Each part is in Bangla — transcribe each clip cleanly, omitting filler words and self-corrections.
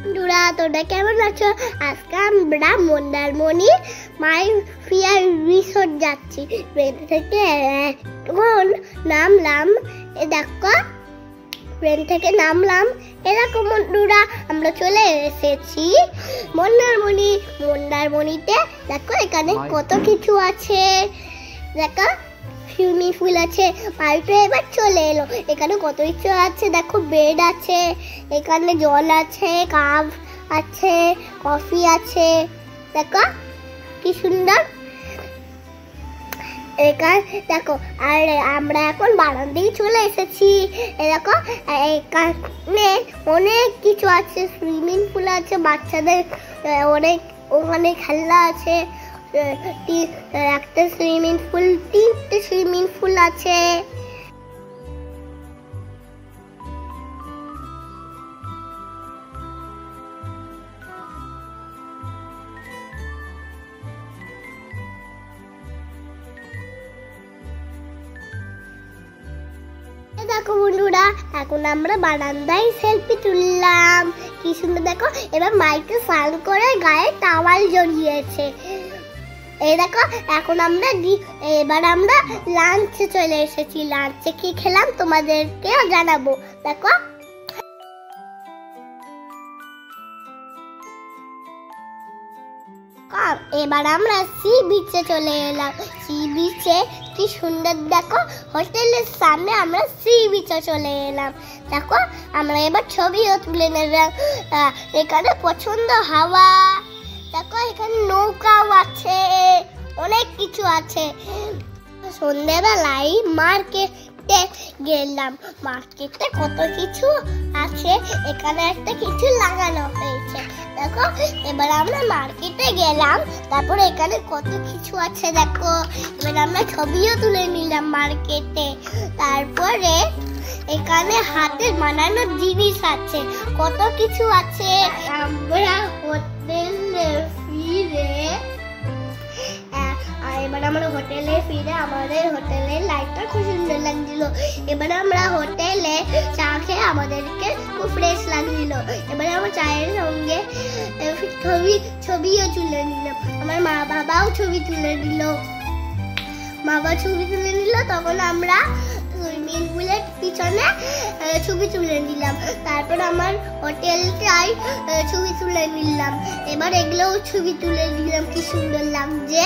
বন্ধুরা, তোমরা কেমন আছো? আজকে আমরা মন্দারমণি মাইফিয়ার রিসোর্ট যাচ্ছি। ট্রেন থেকে এখন নামলাম, দেখো ট্রেন থেকে নামলাম। এরকম বন্ধুরা আমরা চলে এসেছি মন্দারমণিতে। দেখো এখানে কত কিছু আছে, দেখো সুইমিং পুল আছে। পার্কে এবার চলে এলো, এখানে কত কিছু আছে। দেখো বেড আছে, এখানে জল আছে, কাপ আছে, কফি আছে। দেখো কি সুন্দর। এখানে দেখো, আর আমরা এখন বারান্দায় চলে এসেছি। দেখো এখানে অনেক কিছু আছে, সুইমিং পুল আছে, বাচ্চাদের অনেক ওখানে খেলনা আছে। একটা সুইমিং পুল, তিনটে সুইমিং পুল আছে। দেখো বন্ধুরা, এখন আমরা বারান্দায় সেলফি তুললাম, কি সুন্দর। দেখো এবার মাইকে স্নান করে গায়ে টাওয়াল জড়িয়েছে। এই দেখো এখন এবার আমরা লাঞ্চে চলে এসেছি। লাঞ্চে কি খেলাম তোমাদেরকে জানাবো। দেখো এবার আমরা সি বিচে চলে এলাম। সি বিচে কি সুন্দর, দেখো হোটেলের সামনে আমরা সি বিচে চলে এলাম। দেখো আমরা এবার ছবিও তুলে নিলাম। এখানে পছন্দ হাওয়া, দেখো এখানে নৌকাও আছে, অনেক কিছু আছে। সন্ধ্যেবেলায় মার্কেটে গেলাম। মার্কেটে কত কিছু আছে, এখানে একটা কিছু লাগানো হয়েছে। দেখো এবার আমরা মার্কেটে গেলাম, তারপর এখানে কত কিছু আছে। দেখো এবার আমরা ছবিও তুলে নিলাম মার্কেটে। তারপরে এখানে হাতে বানানো জিনিস আছে, কত কিছু আছে। আমরা হোটেলে ফিরে আমাদের হোটেলের লাইটটা খুব সুন্দর লাগছিল। এবার আমরা হোটেলে চা খেয়ে আমাদেরকে খুব ফ্রেশ লাগছিল। এবার আমরা চায়ের সঙ্গে ছবিও তুলে নিলাম। আমার মা বাবাও ছবি তুলে নিল। তখন আমরা সুইমিং পুলের পিছনে ছবি তুলে নিলাম। তারপর আমার হোটেলটাই ছবি তুলে নিলাম। এবার এগুলোও ছবি তুলে নিলাম, কি সুন্দর লাগছে।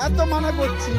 এত মানা করছি।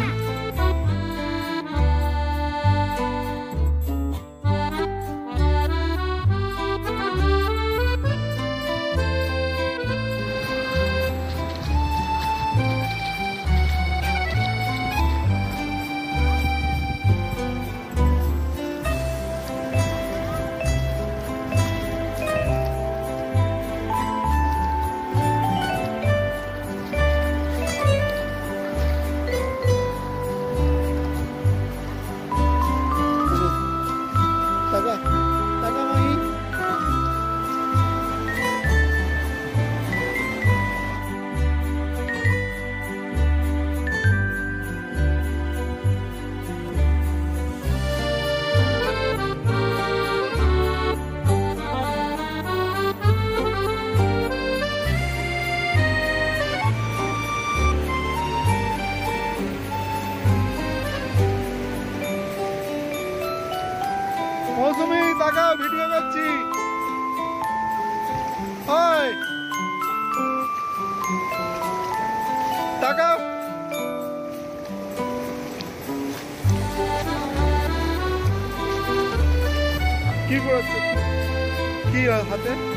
টাকা টাকা মাহি মৌসুমি টাকা ভিডিও করছি। ওই টাকা কি করছে? কি হাতে?